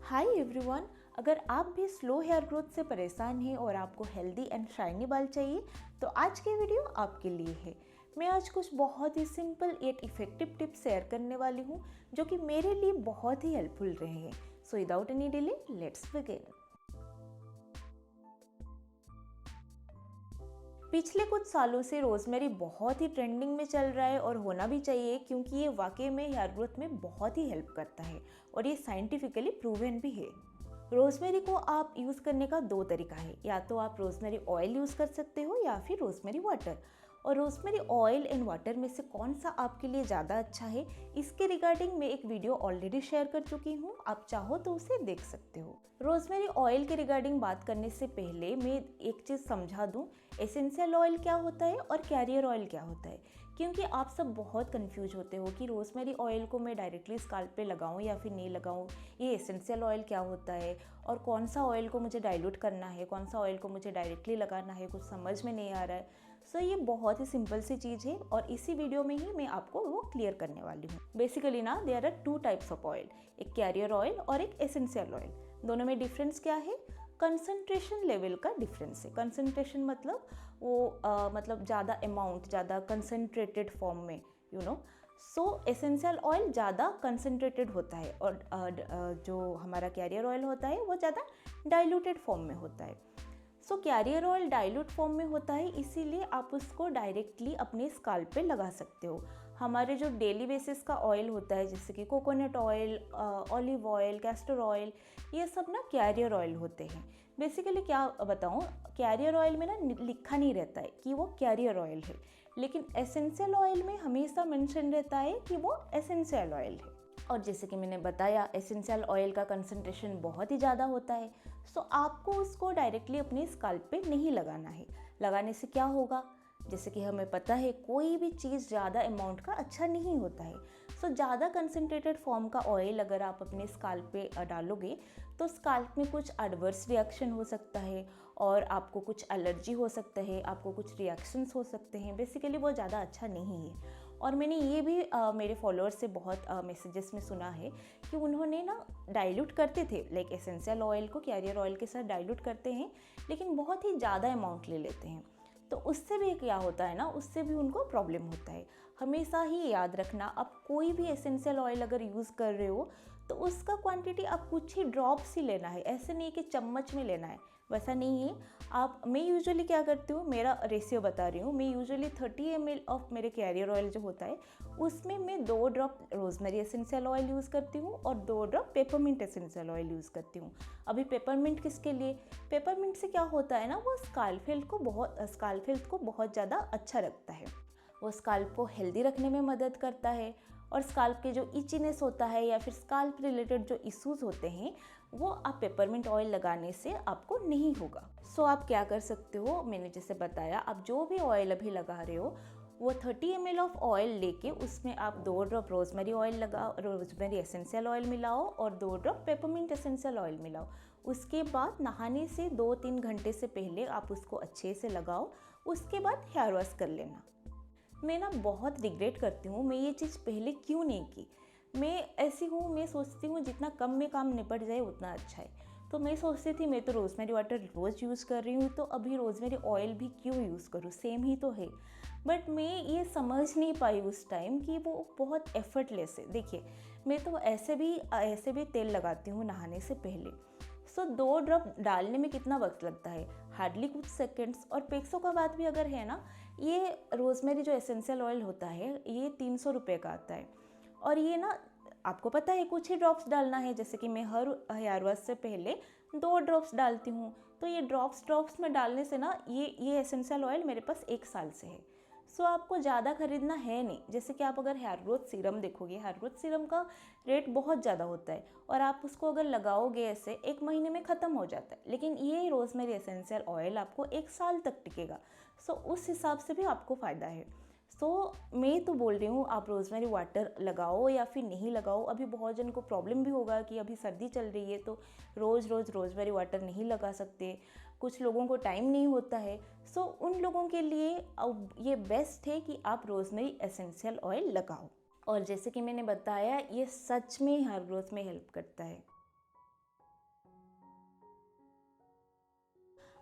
Hi everyone, अगर आप भी स्लो हेयर ग्रोथ से परेशान हैं और आपको हेल्दी एंड शाइनी बाल चाहिए तो आज की वीडियो आपके लिए है। मैं आज कुछ बहुत ही simple yet effective tips share करने वाली हूँ जो कि मेरे लिए बहुत ही हेल्पफुल रहे हैं। So without any delay let's begin. पिछले कुछ सालों से रोजमेरी बहुत ही ट्रेंडिंग में चल रहा है और होना भी चाहिए क्योंकि ये वाकई में हेयर ग्रोथ में बहुत ही हेल्प करता है और ये साइंटिफिकली प्रूवन भी है। रोजमेरी को आप यूज़ करने का दो तरीका है, या तो आप रोजमेरी ऑयल यूज़ कर सकते हो या फिर रोजमेरी वाटर। और रोजमेरी ऑयल एंड वाटर में से कौन सा आपके लिए ज़्यादा अच्छा है, इसके रिगार्डिंग मैं एक वीडियो ऑलरेडी शेयर कर चुकी हूँ, आप चाहो तो उसे देख सकते हो। रोजमेरी ऑयल के रिगार्डिंग बात करने से पहले मैं एक चीज़ समझा दूँ, एसेंशियल ऑयल क्या होता है और कैरियर ऑयल क्या होता है, क्योंकि आप सब बहुत कंफ्यूज होते हो कि रोजमेरी ऑयल को मैं डायरेक्टली स्काल्प पे लगाऊं या फिर नहीं लगाऊं, ये एसेंशियल ऑयल क्या होता है और कौन सा ऑयल को मुझे डाइल्यूट करना है, कौन सा ऑयल को मुझे डायरेक्टली लगाना है, कुछ समझ में नहीं आ रहा है। सो ये बहुत ही सिंपल सी चीज़ है और इसी वीडियो में ही मैं आपको वो क्लियर करने वाली हूँ। बेसिकली ना there are two types of oil, एक कैरियर ऑयल और एक एसेंशियल ऑयल। दोनों में डिफरेंस क्या है? कंसंट्रेशन लेवल का डिफरेंस है। कंसंट्रेशन मतलब वो मतलब ज़्यादा अमाउंट, ज़्यादा कंसंट्रेटेड फॉर्म में, you know. So essential oil ज़्यादा कंसंट्रेटेड होता है और जो हमारा कैरियर ऑयल होता है वो ज़्यादा डाइल्यूटेड फॉर्म में होता है। सो कैरियर ऑयल डाइल्यूट फॉर्म में होता है, इसीलिए आप उसको डायरेक्टली अपने स्काल्प पे लगा सकते हो। हमारे जो डेली बेसिस का ऑयल होता है जैसे कि coconut oil, olive oil, castor oil, ये सब ना कैरियर ऑयल होते हैं। बेसिकली क्या बताऊँ, कैरियर ऑयल में ना लिखा नहीं रहता है कि वो कैरियर ऑयल है, लेकिन एसेंशियल ऑयल में हमेशा मेंशन रहता है कि वो एसेंशियल ऑयल है। और जैसे कि मैंने बताया, एसेंशियल ऑयल का कंसंट्रेशन बहुत ही ज़्यादा होता है, सो आपको उसको डायरेक्टली अपने स्काल्प पे नहीं लगाना है। लगाने से क्या होगा, जैसे कि हमें पता है कोई भी चीज़ ज़्यादा अमाउंट का अच्छा नहीं होता है। सो ज़्यादा कंसंट्रेटेड फॉर्म का ऑयल अगर आप अपने स्काल्प पे डालोगे तो स्काल्प में कुछ एडवर्स रिएक्शन हो सकता है और आपको कुछ एलर्जी हो सकता है, आपको कुछ रिएक्शंस हो सकते हैं। बेसिकली वो ज़्यादा अच्छा नहीं है। और मैंने ये भी मेरे फॉलोअर्स से बहुत मैसेजेस में सुना है कि उन्होंने ना डाइल्यूट करते थे, लाइक एसेंशियल ऑयल को कैरियर ऑयल के साथ डाइल्यूट करते हैं, लेकिन बहुत ही ज़्यादा अमाउंट ले लेते हैं। तो उससे भी क्या होता है ना, उससे भी उनको प्रॉब्लम होता है। हमेशा ही याद रखना, आप कोई भी एसेंशियल ऑयल अगर यूज़ कर रहे हो तो उसका क्वांटिटी आप कुछ ही ड्रॉप्स ही लेना है, ऐसे नहीं कि चम्मच में लेना है, वैसा नहीं है। मैं यूजुअली क्या करती हूँ, मेरा रेशियो बता रही हूँ, मैं यूजुअली 30 ml ऑफ मेरे कैरियर ऑयल जो होता है उसमें मैं 2 drop rosemary essential oil use करती हूँ और 2 drop peppermint essential oil use करती हूँ। अभी पेपरमिंट किसके लिए? पेपरमिंट से क्या होता है ना, वो स्काल्प हेल्थ को बहुत ज़्यादा अच्छा रखता है। वो स्काल्प को हेल्दी रखने में मदद करता है और स्काल्प के जो इचीनेस होता है या फिर स्काल्प रिलेटेड जो इश्यूज होते हैं वो आप पेपरमिंट ऑयल लगाने से आपको नहीं होगा। सो आप क्या कर सकते हो, मैंने जैसे बताया, आप जो भी ऑयल अभी लगा रहे हो वो 30 ml ऑफ ऑयल लेके उसमें आप 2 ड्रॉप रोजमेरी ऑयल लगाओ, रोजमेरी एसेंशियल ऑयल मिलाओ और 2 ड्रॉप पेपरमिंट एसेंशियल ऑयल मिलाओ। उसके बाद नहाने से 2-3 घंटे से पहले आप उसको अच्छे से लगाओ, उसके बाद हेयर वॉश कर लेना। मैं ना बहुत रिग्रेट करती हूँ, मैं ये चीज़ पहले क्यों नहीं की। मैं ऐसी हूँ, मैं सोचती हूँ जितना कम में काम निपट जाए उतना अच्छा है। तो मैं सोचती थी मैं तो रोजमेरी वाटर रोज़ यूज़ कर रही हूँ, तो अभी रोजमेरी ऑयल भी क्यों यूज़ करूँ, सेम ही तो है। बट मैं ये समझ नहीं पाई उस टाइम कि वो बहुत एफर्टलेस है। देखिए, मैं तो ऐसे भी तेल लगाती हूँ नहाने से पहले। सो 2 ड्रॉप डालने में कितना वक्त लगता है, हार्डली कुछ सेकेंड्स। और पैसों का बात भी अगर है ना, ये रोजमेरी जो एसेंशियल ऑयल होता है ये 300 रुपये का आता है और ये ना आपको पता है कुछ ही ड्रॉप्स डालना है। जैसे कि मैं हर हेयर वॉश से पहले 2 ड्रॉप्स डालती हूँ, तो ये ड्रॉप्स में डालने से ना ये एसेंशियल ऑयल मेरे पास 1 साल से है। सो आपको ज़्यादा खरीदना है नहीं। जैसे कि आप अगर हेयर ग्रोथ सीरम देखोगे, हेयर ग्रोथ सीरम का रेट बहुत ज़्यादा होता है और आप उसको अगर लगाओगे ऐसे 1 महीने में ख़त्म हो जाता है, लेकिन ये रोजमेरी एसेंशियल ऑयल आपको 1 साल तक टिकेगा। सो उस हिसाब से भी आपको फ़ायदा है। मैं तो बोल रही हूँ आप रोजमेरी वाटर लगाओ या फिर नहीं लगाओ। अभी बहुत जन को प्रॉब्लम भी होगा कि अभी सर्दी चल रही है तो रोज़ रोजमेरी वाटर नहीं लगा सकते, कुछ लोगों को टाइम नहीं होता है। उन लोगों के लिए अब ये बेस्ट है कि आप रोजमेरी एसेंशियल ऑयल लगाओ। और जैसे कि मैंने बताया, ये सच में हेयर ग्रोथ में हेल्प करता है।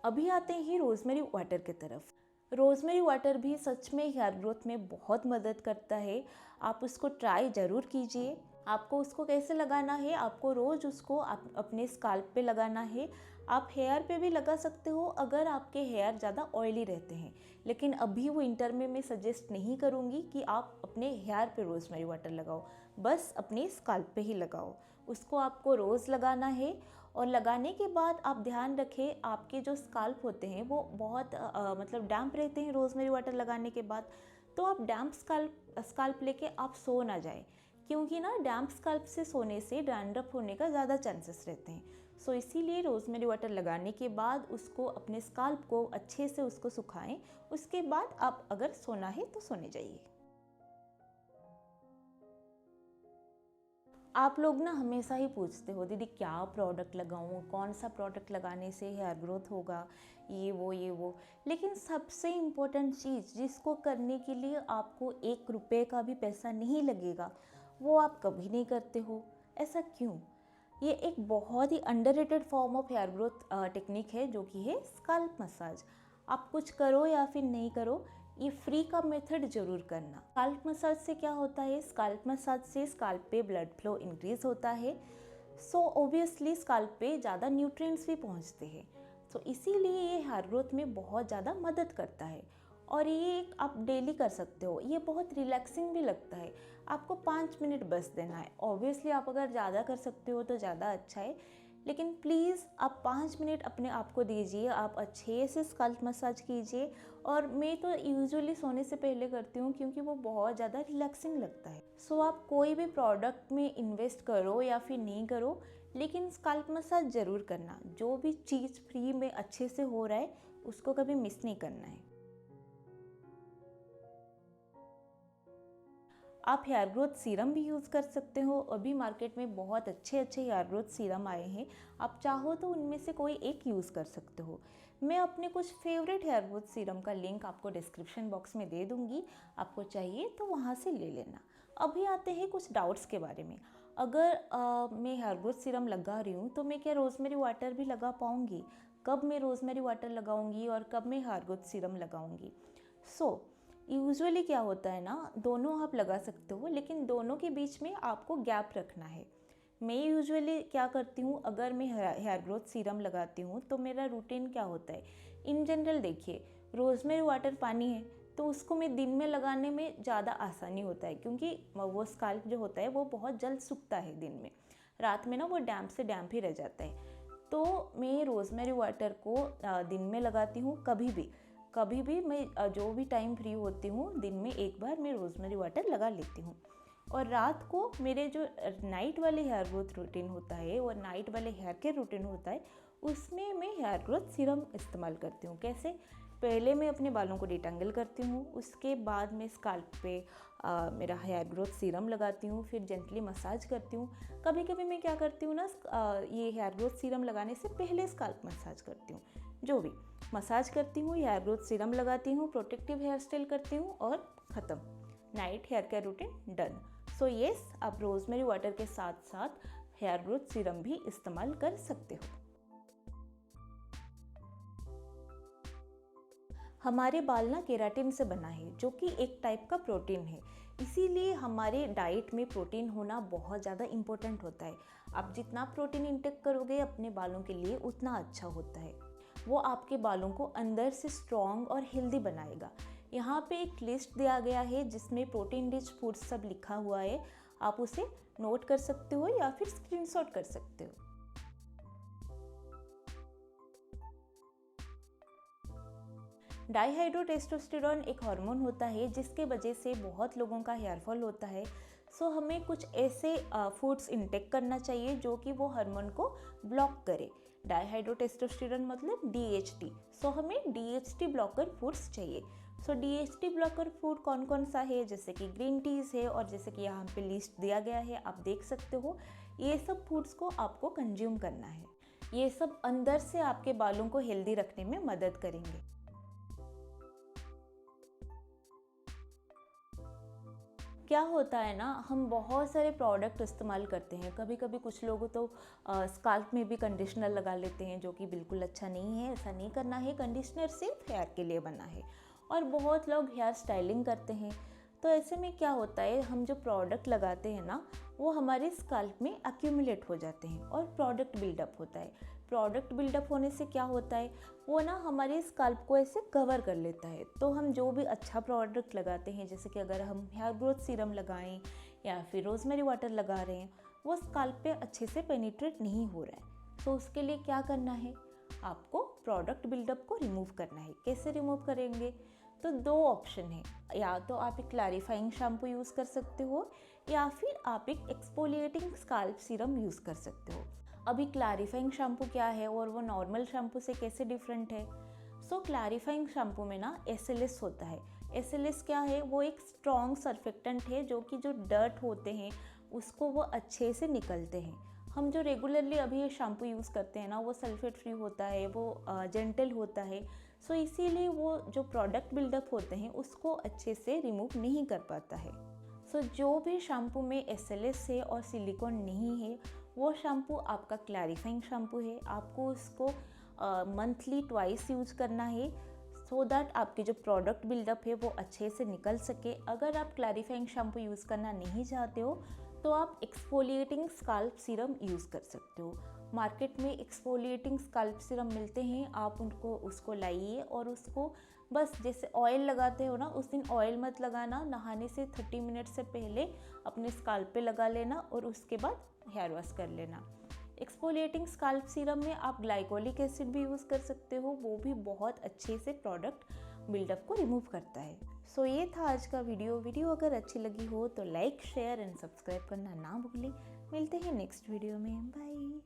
अभी आते हैं रोज़मेरी वाटर की तरफ। रोज़मेरी वाटर भी सच में हेयर ग्रोथ में बहुत मदद करता है। आप उसको ट्राई ज़रूर कीजिए। आपको उसको कैसे लगाना है, आपको रोज़ उसको अपने स्काल्प पे लगाना है। आप हेयर पे भी लगा सकते हो अगर आपके हेयर ज़्यादा ऑयली रहते हैं, लेकिन अभी विंटर में मैं सजेस्ट नहीं करूँगी कि आप अपने हेयर पे रोज़मेरी वाटर लगाओ, बस अपने स्काल्प पे ही लगाओ। उसको आपको रोज़ लगाना है और लगाने के बाद आप ध्यान रखें आपके जो स्काल्प होते हैं वो बहुत मतलब डैम्प रहते हैं रोज़मेरी वाटर लगाने के बाद। तो आप डैम्प स्काल्प लेके आप सो ना जाए, क्योंकि ना डैम्प स्काल्प से सोने से डैंड्रफ होने का ज़्यादा चांसेस रहते हैं। सो इसीलिए रोज़मेरी वाटर लगाने के बाद उसको अपने स्काल्प को अच्छे से उसको सुखाएं। उसके बाद आप अगर सोना है तो सोने जाइए। आप लोग ना हमेशा ही पूछते हो दीदी क्या प्रोडक्ट लगाऊं, कौन सा प्रोडक्ट लगाने से हेयर ग्रोथ होगा, ये वो। लेकिन सबसे इम्पोर्टेंट चीज़ जिसको करने के लिए आपको 1 रुपये का भी पैसा नहीं लगेगा, वो आप कभी नहीं करते हो। ऐसा क्यों? ये एक बहुत ही underrated form of hair growth technique है, जो कि है स्काल्प मसाज। आप कुछ करो या फिर नहीं करो, ये फ्री का मेथड जरूर करना। स्काल्प मसाज से क्या होता है, स्काल्प मसाज से स्काल्प पे ब्लड फ्लो इंक्रीज होता है। सो ऑब्वियसली स्काल्प पे ज़्यादा न्यूट्रिएंट्स भी पहुंचते हैं। तो इसीलिए ये हेयर ग्रोथ में बहुत ज़्यादा मदद करता है और ये एक आप डेली कर सकते हो। ये बहुत रिलैक्सिंग भी लगता है। आपको 5 मिनट बस देना है। ऑब्वियसली आप अगर ज़्यादा कर सकते हो तो ज़्यादा अच्छा है, लेकिन प्लीज़ आप 5 मिनट अपने आप को दीजिए। आप अच्छे से स्कल्प मसाज कीजिए। और मैं तो यूजुअली सोने से पहले करती हूँ, क्योंकि वो बहुत ज़्यादा रिलैक्सिंग लगता है। सो आप कोई भी प्रोडक्ट में इन्वेस्ट करो या फिर नहीं करो, लेकिन स्कल्प मसाज ज़रूर करना। जो भी चीज़ फ्री में अच्छे से हो रहा है उसको कभी मिस नहीं करना है। आप हेयर ग्रोथ सीरम भी यूज़ कर सकते हो। अभी मार्केट में बहुत अच्छे अच्छे हेयर ग्रोथ सीरम आए हैं। आप चाहो तो उनमें से कोई एक यूज़ कर सकते हो। मैं अपने कुछ फेवरेट हेयर ग्रोथ सीरम का लिंक आपको डिस्क्रिप्शन बॉक्स में दे दूँगी, आपको चाहिए तो वहाँ से ले लेना। अभी आते हैं कुछ डाउट्स के बारे में। अगर मैं हेयर ग्रोथ सीरम लगा रही हूँ तो मैं क्या रोज़मेरी वाटर भी लगा पाऊँगी? कब मैं रोज़मेरी वाटर लगाऊंगी और कब मैं हेयर ग्रोथ सीरम लगाऊंगी? यूजुअली क्या होता है ना, दोनों आप लगा सकते हो, लेकिन दोनों के बीच में आपको गैप रखना है। मैं यूजुअली क्या करती हूँ, अगर मैं हेयर ग्रोथ सीरम लगाती हूँ तो मेरा रूटीन क्या होता है। इन जनरल देखिए, रोज़मेरी वाटर पानी है तो उसको मैं दिन में लगाने में ज़्यादा आसानी होता है, क्योंकि वो स्काल्प जो होता है वो बहुत जल्द सूखता है दिन में। रात में ना वो डैम्प से डैम्प ही रह जाता है। तो मैं रोज़मेरी वाटर को दिन में लगाती हूँ। कभी भी मैं जो भी टाइम फ्री होती हूँ दिन में एक बार मैं रोज़मेरी वाटर लगा लेती हूँ। और रात को मेरे जो नाइट वाले हेयर ग्रोथ रूटीन होता है और नाइट वाले हेयर केयर रूटीन होता है, उसमें मैं हेयर ग्रोथ सीरम इस्तेमाल करती हूँ। कैसे? पहले मैं अपने बालों को डिटेंगल करती हूँ, उसके बाद मैं स्काल्प पे मेरा हेयर ग्रोथ सीरम लगाती हूँ, फिर जेंटली मसाज करती हूँ। कभी कभी मैं क्या करती हूँ ना, ये हेयर ग्रोथ सीरम लगाने से पहले स्काल्प मसाज करती हूँ। जो भी मसाज करती हूँ, हेयर ग्रोथ सीरम लगाती हूँ, प्रोटेक्टिव हेयर स्टाइल करती हूँ और ख़त्म, night hair care routine done. So yes, आप रोज़मेरी वाटर के साथ साथ हेयर ग्रोथ सीरम भी इस्तेमाल कर सकते हो। हमारे बाल ना केराटिन से बना है, जो कि एक टाइप का प्रोटीन है। इसीलिए हमारे डाइट में प्रोटीन होना बहुत ज़्यादा इम्पोर्टेंट होता है। आप जितना प्रोटीन इंटेक करोगे अपने बालों के लिए उतना अच्छा होता है। वो आपके बालों को अंदर से स्ट्रॉन्ग और हेल्दी बनाएगा। यहाँ पे एक लिस्ट दिया गया है जिसमें प्रोटीन रिच फूड सब लिखा हुआ है। आप उसे नोट कर सकते हो या फिर स्क्रीनशॉट कर सकते हो। डाईहाइड्रोटेस्टोस्टेरॉन एक हार्मोन होता है जिसके वजह से बहुत लोगों का हेयर फॉल होता है। सो हमें कुछ ऐसे फूड्स इंटेक करना चाहिए जो कि वो हार्मोन को ब्लॉक करे। डाईहाइड्रोटेस्टोस्टेरॉन मतलब DHT। सो हमें DHT ब्लॉकर फूड्स चाहिए। सो DHT ब्लॉकर फूड कौन कौन सा है, जैसे कि ग्रीन टीज़ है, और जैसे कि यहाँ पे लिस्ट दिया गया है, आप देख सकते हो। ये सब फूड्स को आपको कंज्यूम करना है। ये सब अंदर से आपके बालों को हेल्दी रखने में मदद करेंगे। क्या होता है ना, हम बहुत सारे प्रोडक्ट इस्तेमाल करते हैं। कभी कभी कुछ लोग तो स्काल्प में भी कंडीशनर लगा लेते हैं, जो कि बिल्कुल अच्छा नहीं है। ऐसा नहीं करना है, कंडीशनर सिर्फ हेयर के लिए बना है। और बहुत लोग हेयर स्टाइलिंग करते हैं, तो ऐसे में क्या होता है, हम जो प्रोडक्ट लगाते हैं ना, वो हमारे स्काल्प में एक्यूमुलेट हो जाते हैं और प्रोडक्ट बिल्डअप होता है। प्रोडक्ट बिल्डअप होने से क्या होता है, वो ना हमारे स्काल्प को ऐसे कवर कर लेता है। तो हम जो भी अच्छा प्रोडक्ट लगाते हैं, जैसे कि अगर हम हेयर ग्रोथ सीरम लगाएं या फिर रोजमेरी वाटर लगा रहे हैं, वो स्काल्प पे अच्छे से पेनिट्रेट नहीं हो रहा है। तो उसके लिए क्या करना है, आपको प्रोडक्ट बिल्डअप को रिमूव करना है। कैसे रिमूव करेंगे, तो दो ऑप्शन है। या तो आप एक क्लैरिफाइंग शैम्पू यूज़ कर सकते हो, या फिर आप एक एक्सफोलिएटिंग स्काल्प सीरम यूज़ कर सकते हो। अभी क्लैरिफाइंग शैम्पू क्या है और वो नॉर्मल शैम्पू से कैसे डिफरेंट है। सो क्लैरिफाइंग शैम्पू में ना SLS होता है। SLS क्या है, वो एक स्ट्रॉन्ग सर्फेक्टेंट है, जो कि जो डर्ट होते हैं उसको वो अच्छे से निकलते हैं। हम जो रेगुलरली अभी ये शैम्पू यूज़ करते हैं ना, वो सल्फेट फ्री होता है, वो जेंटल होता है। सो इसीलिए वो जो प्रोडक्ट बिल्डअप होते हैं उसको अच्छे से रिमूव नहीं कर पाता है। सो जो भी शैम्पू में SLS है और सिलिकॉन नहीं है, वो शैम्पू आपका क्लैरिफाइंग शैम्पू है। आपको उसको मंथली ट्वाइस यूज करना है, सो दैट आपके जो प्रोडक्ट बिल्डअप है वो अच्छे से निकल सके। अगर आप क्लैरिफाइंग शैम्पू यूज़ करना नहीं चाहते हो, तो आप एक्सफोलिएटिंग स्काल्प सीरम यूज़ कर सकते हो। मार्केट में एक्सफोलिएटिंग स्काल्प सीरम मिलते हैं, आप उसको लाइए और उसको बस जैसे ऑयल लगाते हो ना, उस दिन ऑयल मत लगाना, नहाने से 30 मिनट से पहले अपने स्काल्प पे लगा लेना और उसके बाद हेयर वॉश कर लेना। एक्सफोलिएटिंग स्काल्प सीरम में आप ग्लाइकोलिक एसिड भी यूज़ कर सकते हो, वो भी बहुत अच्छे से प्रोडक्ट बिल्डअप को रिमूव करता है। सो ये था आज का वीडियो अगर अच्छी लगी हो तो लाइक, शेयर एंड सब्सक्राइब करना ना भूलें। मिलते हैं नेक्स्ट वीडियो में, बाय।